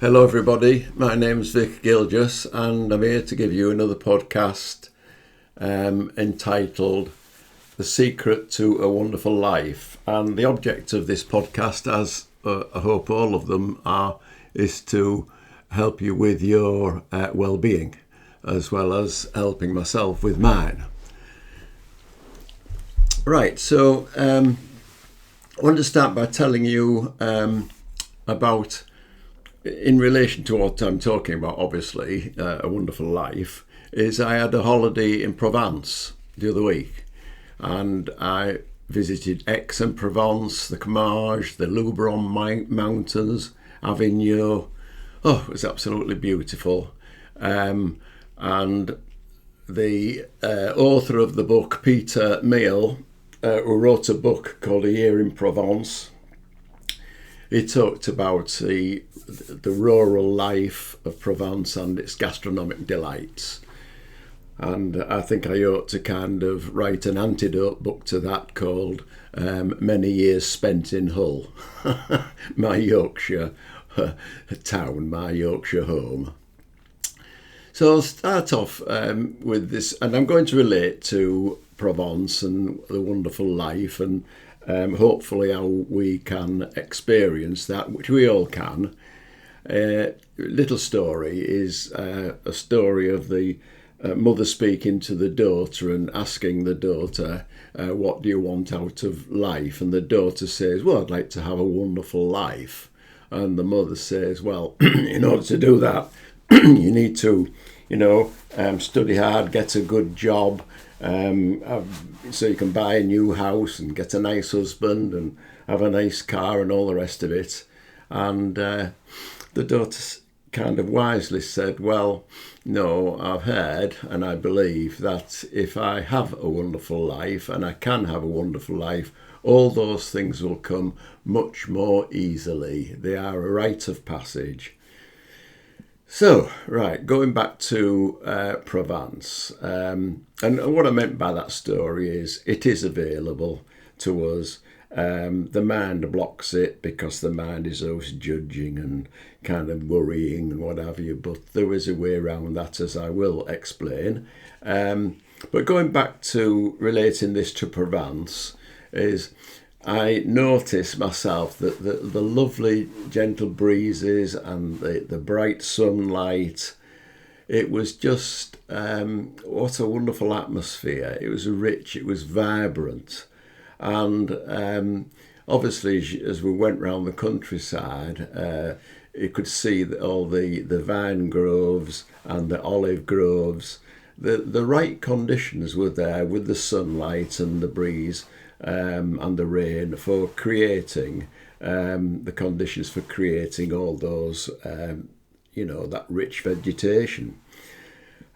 Hello everybody, my name's Vic Gilgis and I'm here to give you another podcast entitled The Secret to a Wonderful Life. And the object of this podcast, as I hope all of them are, is to help you with your well-being, as well as helping myself with mine. Right, so I want to start by telling you about, in relation to what I'm talking about, obviously, A Wonderful Life, is I had a holiday in Provence the other week, and I visited Aix-en-Provence, the Camargue, the Luberon Mountains, Avignon. Oh, it was absolutely beautiful. And the author of the book, Peter Mayle, who wrote a book called A Year in Provence, he talked about the rural life of Provence and its gastronomic delights. And I think I ought to kind of write an antidote book to that called Many Years Spent in Hull, my Yorkshire town, my Yorkshire home. So I'll start off with this, and I'm going to relate to Provence and the wonderful life, and hopefully how we can experience that, which we all can. Little story is a story of the mother speaking to the daughter and asking the daughter, what do you want out of life? And the daughter says, well, I'd like to have a wonderful life. And the mother says, well, in order to do that, you need to, study hard, get a good job, so you can buy a new house and get a nice husband and have a nice car and all the rest of it. And the daughter kind of wisely said, well, no, I've heard and I believe that if I have a wonderful life, and I can have a wonderful life, all those things will come much more easily. They are a rite of passage. So, right, going back to Provence, and what I meant by that story is it is available to us. The mind blocks it because the mind is always judging and kind of worrying and what have you, but there is a way around that, as I will explain. But going back to relating this to Provence is I noticed myself that the lovely gentle breezes and the bright sunlight, it was just, what a wonderful atmosphere. It was rich, it was vibrant. And obviously, as we went round the countryside, you could see all the vine groves and the olive groves. The right conditions were there with the sunlight and the breeze and the rain for creating the conditions for creating all those, that rich vegetation.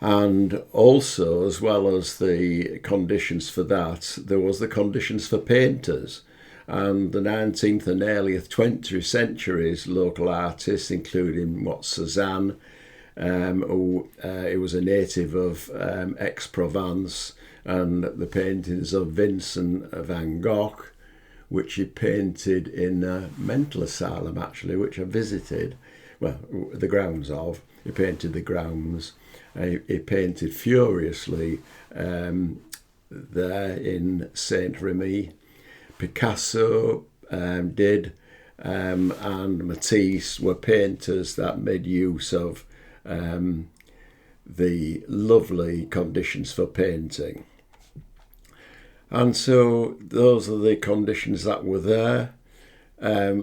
And also, as well as the conditions for that, there was the conditions for painters. And the 19th and early 20th centuries, local artists, including Cézanne, who was a native of Aix-Provence, and the paintings of Vincent van Gogh, which he painted in a mental asylum, actually, which I visited, the grounds of. He painted the grounds. He painted furiously there in Saint-Remy. Picasso did, and Matisse were painters that made use of the lovely conditions for painting. And so those are the conditions that were there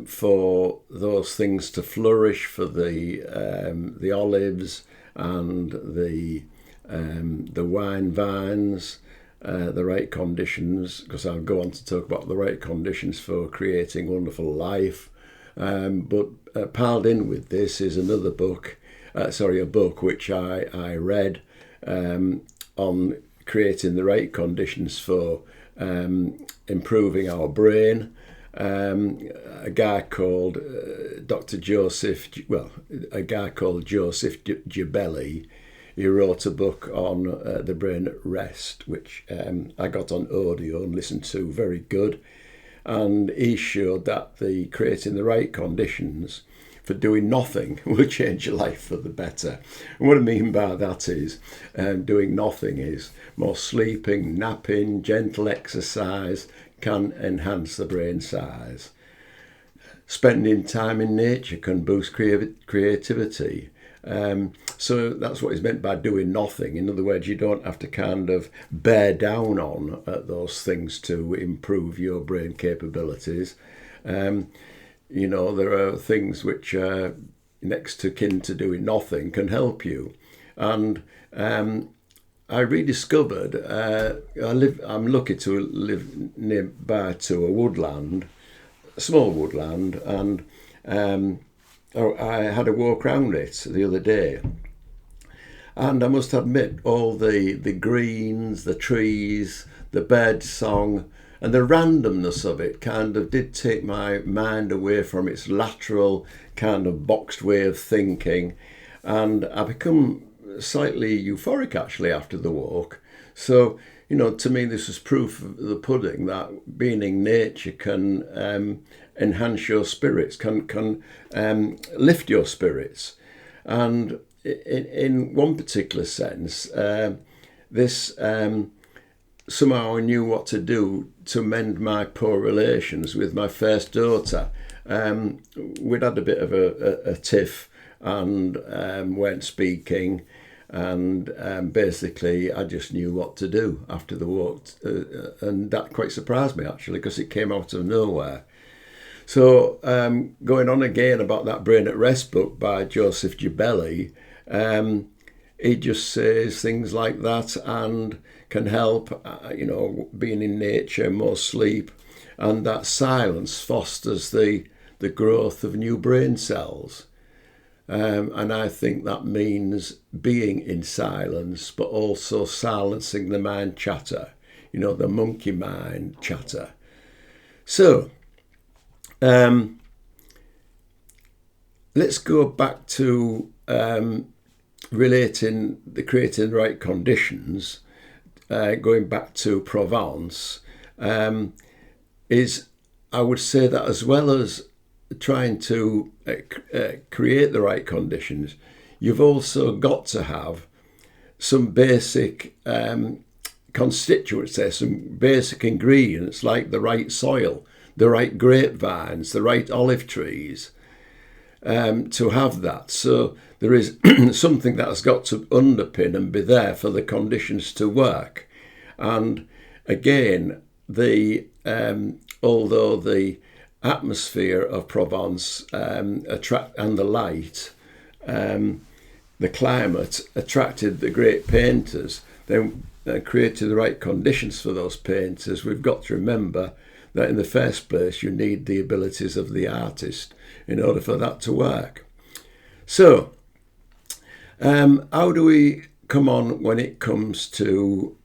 for those things to flourish, for the olives and the wine vines, the right conditions, because I'll go on to talk about the right conditions for creating wonderful life. But piled in with this is another book, a book which I read on creating the right conditions for improving our brain. A guy called Joseph Gibelli. He wrote a book on the brain at rest, which I got on audio and listened to. Very good. And he showed that creating the right conditions for doing nothing will change your life for the better. And what I mean by that is doing nothing is more sleeping, napping, gentle exercise can enhance the brain size. Spending time in nature can boost creativity. So that's what is meant by doing nothing. In other words, you don't have to kind of bear down on those things to improve your brain capabilities. There are things which are next to kin to doing nothing can help you. And I rediscovered, I'm lucky to live nearby to a woodland, a small woodland, and I had a walk around it the other day. And I must admit, all the greens, the trees, the bird song, and the randomness of it kind of did take my mind away from its lateral kind of boxed way of thinking. And I become slightly euphoric actually after the walk. So, to me, this was proof of the pudding that being in nature can enhance your spirits, can lift your spirits. And in one particular sense, this somehow I knew what to do to mend my poor relations with my first daughter. We'd had a bit of a tiff and weren't speaking, and basically I just knew what to do after the walk, and that quite surprised me actually, because it came out of nowhere. So going on again about that Brain at Rest book by Joseph Gibelli, he just says things like that and can help, being in nature, more sleep, and that silence fosters the growth of new brain cells. And I think that means being in silence, but also silencing the mind chatter, the monkey mind chatter. So, let's go back to creating the right conditions, going back to Provence, is, I would say that as well as trying to create the right conditions, you've also got to have some basic constituents there, some basic ingredients like the right soil, the right grapevines, the right olive trees, to have that. So there is something that has got to underpin and be there for the conditions to work. And again, although the atmosphere of Provence and the light, the climate attracted the great painters, then created the right conditions for those painters. We've got to remember that in the first place you need the abilities of the artist in order for that to work. So how do we come on when it comes to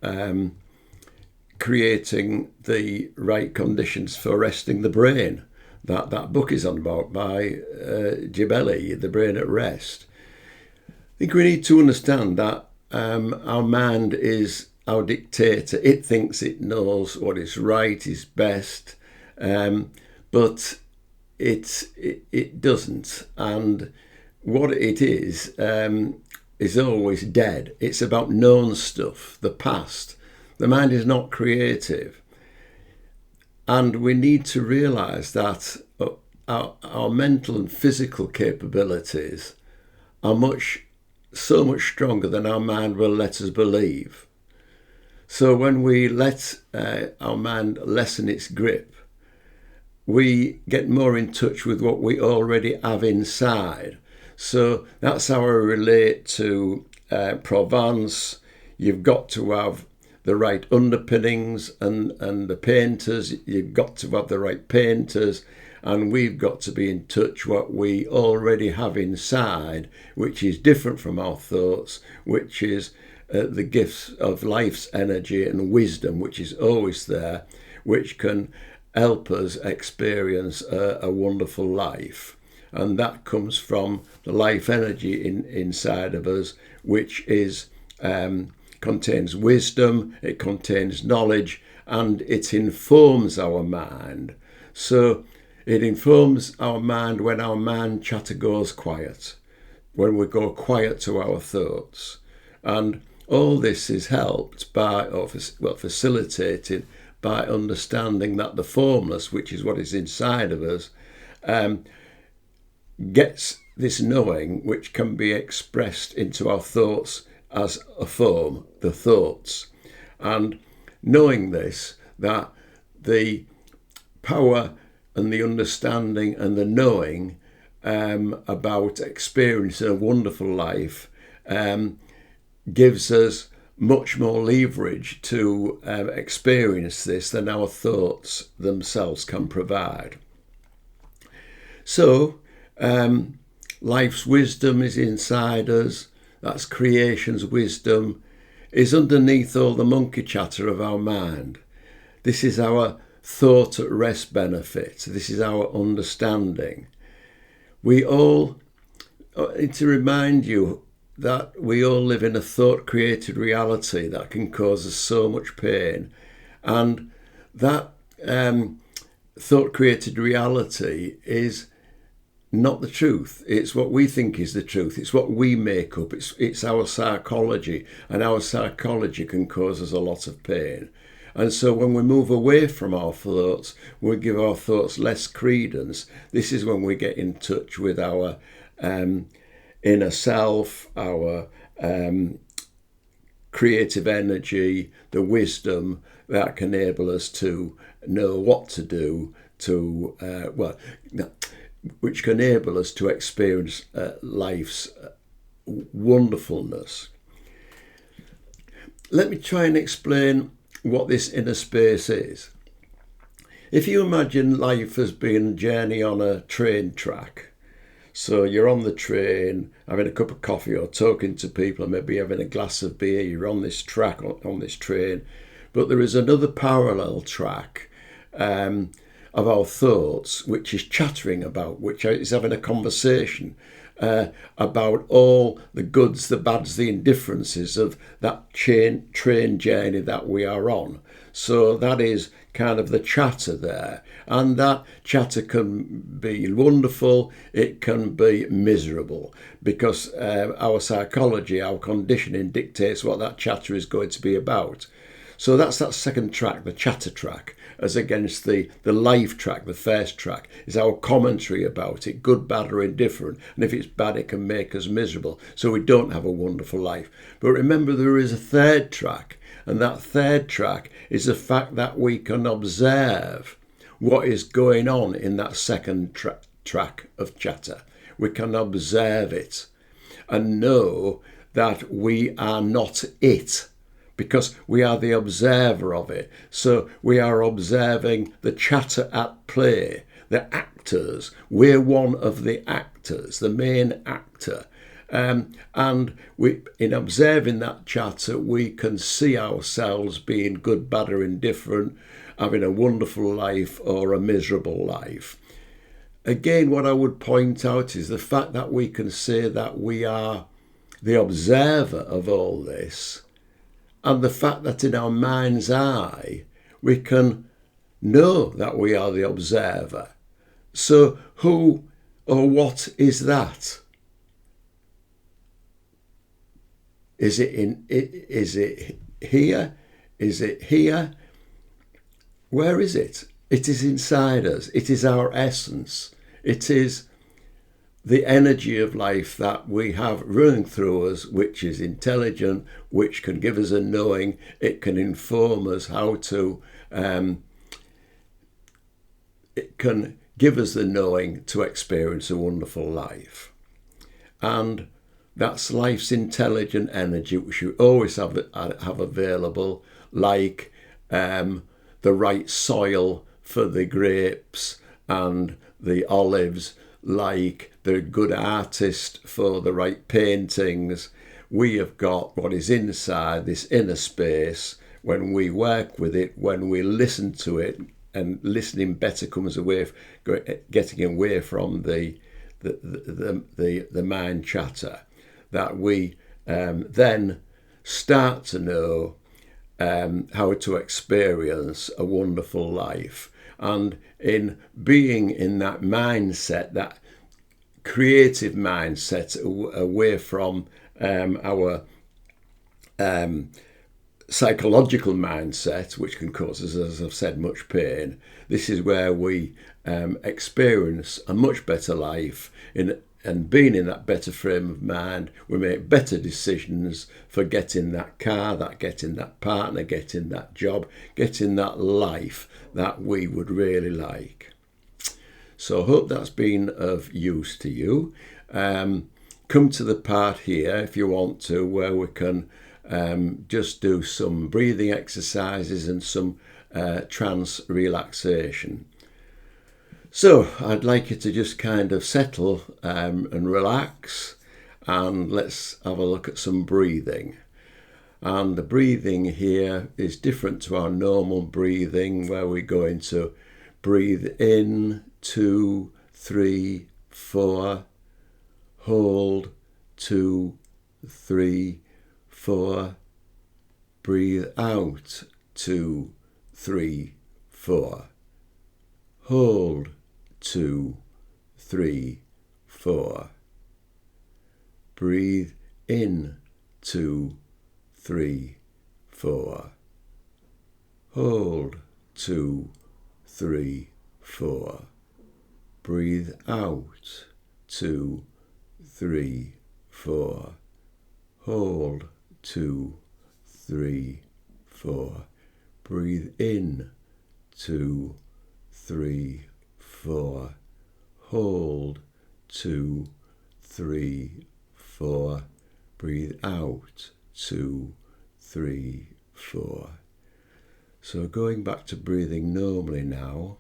creating the right conditions for resting the brain? That book is on about by Gibelli, The Brain at Rest. I think we need to understand that our mind is our dictator. It thinks it knows what is right, is best, but it doesn't. And what it is always dead. It's about known stuff, the past. The mind is not creative. And we need to realise that our mental and physical capabilities are so much stronger than our mind will let us believe. So when we let our mind lessen its grip, we get more in touch with what we already have inside. So that's how I relate to Provence. You've got to have the right underpinnings and the painters. You've got to have the right painters, and we've got to be in touch what we already have inside, which is different from our thoughts, which is the gifts of life's energy and wisdom, which is always there, which can help us experience a wonderful life. And that comes from the life energy inside of us, which is contains wisdom, it contains knowledge, and it informs our mind. So It informs our mind when our mind chatter goes quiet, when we go quiet to our thoughts. And all this is helped by, or facilitated by understanding that the formless, which is what is inside of us, gets this knowing which can be expressed into our thoughts as a form, the thoughts. And knowing this, that the power and the understanding and the knowing about experiencing a wonderful life gives us much more leverage to experience this than our thoughts themselves can provide. So, life's wisdom is inside us. That's creation's wisdom, is underneath all the monkey chatter of our mind. This is our thought at rest benefit. This is our understanding. We all need to remind you that we all live in a thought-created reality that can cause us so much pain. And that thought-created reality is not the truth. It's what we think is the truth. It's what we make up. It's our psychology, and our psychology can cause us a lot of pain. And so when we move away from our thoughts, we give our thoughts less credence. This is when we get in touch with our inner self, our creative energy, the wisdom that can enable us to know what to do, which can enable us to experience life's wonderfulness. Let me try and explain what this inner space is. If you imagine life as being a journey on a train track, so you're on the train having a cup of coffee or talking to people, or maybe having a glass of beer, you're on this track, on this train, but there is another parallel track of our thoughts which is chattering about, which is having a conversation about all the goods, the bads, the indifferences of that train journey that we are on. So that is kind of the chatter there. And that chatter can be wonderful, it can be miserable, because our psychology, our conditioning dictates what that chatter is going to be about. So that's that second track, the chatter track, as against the life track, the first track, is our commentary about it, good, bad or indifferent. And if it's bad, it can make us miserable, so we don't have a wonderful life. But remember, there is a third track, and that third track is the fact that we can observe what is going on in that second track of chatter. We can observe it and know that we are not it, because we are the observer of it. So we are observing the chatter at play, the actors. We're one of the actors, the main actor. And in observing that chatter, we can see ourselves being good, bad or indifferent, having a wonderful life or a miserable life. Again, what I would point out is the fact that we can say that we are the observer of all this, and the fact that in our mind's eye we can know that we are the observer. So who or what is that? Is it here? Is it here? Where is it? It is inside us. It is our essence. It is the energy of life that we have running through us, which is intelligent, which can give us a knowing. It can inform us how to, it can give us the knowing to experience a wonderful life. And that's life's intelligent energy, which you always have available, like the right soil for the grapes and the olives, like the good artist for the right paintings. We have got what is inside this inner space. When we work with it, when we listen to it, and listening better comes away, getting away from the mind chatter, that we then start to know how to experience a wonderful life. And in being in that mindset, that creative mindset, away from our psychological mindset, which can cause us, as I've said, much pain, this is where we experience a much better life. And being in that better frame of mind, we make better decisions for getting that car, getting that partner, getting that job, getting that life that we would really like. So I hope that's been of use to you. Come to the part here if you want to, where we can just do some breathing exercises and some trance relaxation. So I'd like you to just kind of settle and relax, and let's have a look at some breathing. And the breathing here is different to our normal breathing, where we're going to breathe in 2, 3, 4, hold 2, 3, 4, breathe out 2, 3, 4, hold 2, 3, 4, breathe in 2, 3, 4, hold 2, 3, 4, breathe out 2, 3, 4, hold 2, 3, 4, breathe in 2, 3, 4, hold 2, 3, 4, breathe out 2, 3, 4. So going back to breathing normally now,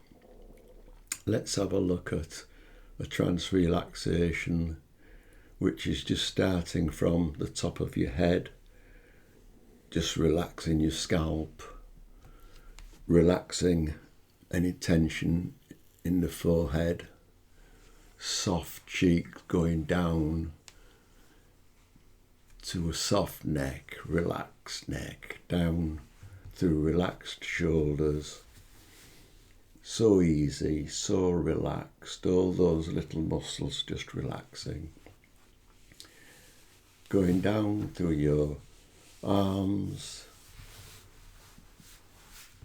let's have a look at a trance relaxation, which is just starting from the top of your head, just relaxing your scalp, relaxing any tension in the forehead, soft cheeks going down to a soft neck, relaxed neck, down through relaxed shoulders. So easy, so relaxed, all those little muscles just relaxing. Going down through your arms,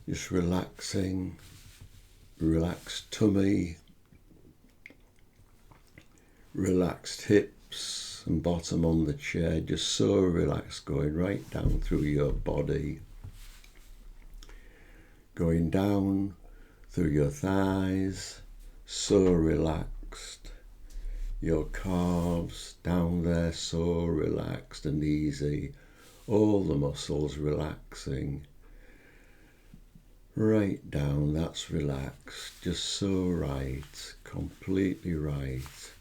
just relaxing, relaxed tummy, relaxed hips and bottom on the chair, just so relaxed, going right down through your body, going down through your thighs, so relaxed, your calves down there, so relaxed and easy, all the muscles relaxing, right down, that's relaxed, just so right, completely right,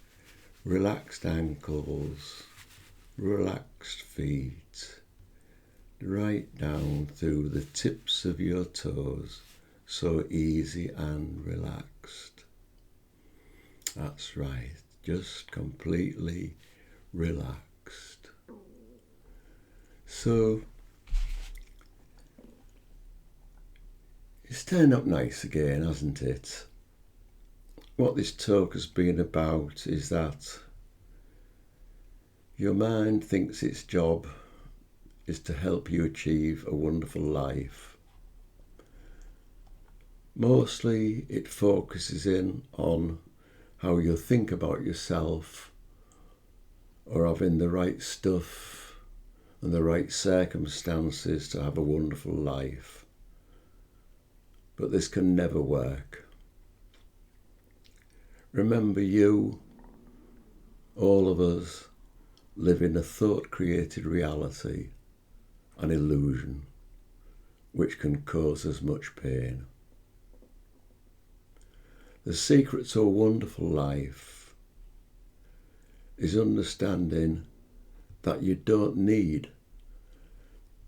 relaxed ankles, relaxed feet, right down through the tips of your toes, so easy and relaxed. That's right, just completely relaxed. So it's turned up nice again, hasn't it? What this talk has been about is that your mind thinks its job is to help you achieve a wonderful life. Mostly it focuses in on how you think about yourself, or having the right stuff and the right circumstances to have a wonderful life. But this can never work. Remember, you, all of us, live in a thought-created reality, an illusion, which can cause us much pain. The secret to a wonderful life is understanding that you don't need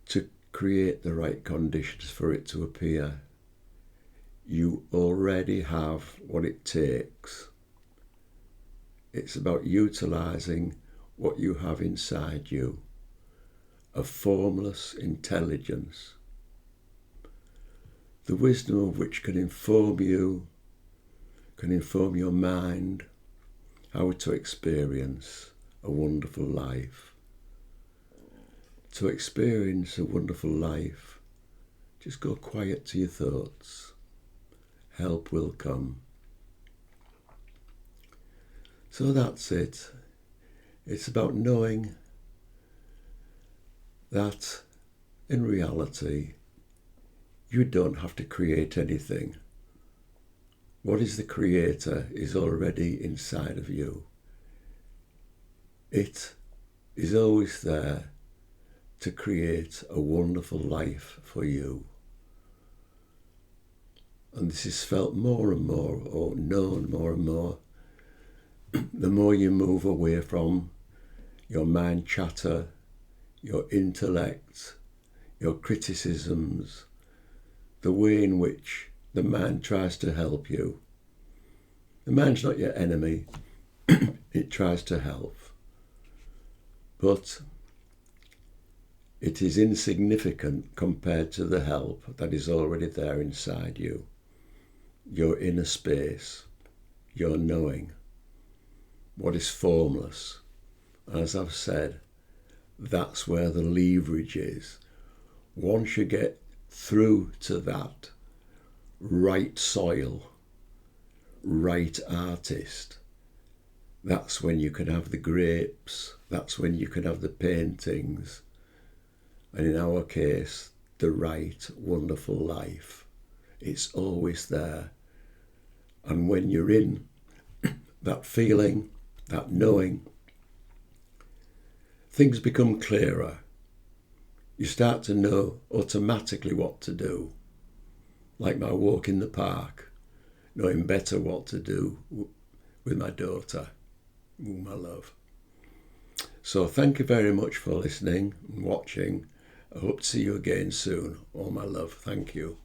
to create the right conditions for it to appear. You already have what it takes. It's about utilising what you have inside you, a formless intelligence. the wisdom of which can inform you, can inform your mind how to experience a wonderful life. To experience a wonderful life, just go quiet to your thoughts. Help will come. So that's it. It's about knowing that in reality, you don't have to create anything. What is the creator is already inside of you. It is always there to create a wonderful life for you. And this is felt more and more, or known more and more, the more you move away from your mind chatter, your intellect, your criticisms, the way in which the mind tries to help you. The mind's not your enemy, it tries to help. But it is insignificant compared to the help that is already there inside you. Your inner space, your knowing, what is formless. As I've said, that's where the leverage is. Once you get through to that right soil, right artist, that's when you can have the grapes, that's when you can have the paintings, and in our case, the right wonderful life. It's always there. And when you're in that feeling, that knowing, things become clearer. You start to know automatically what to do. Like my walk in the park, knowing better what to do with my daughter, whom I love. So thank you very much for listening and watching. I hope to see you again soon. All my love. Thank you.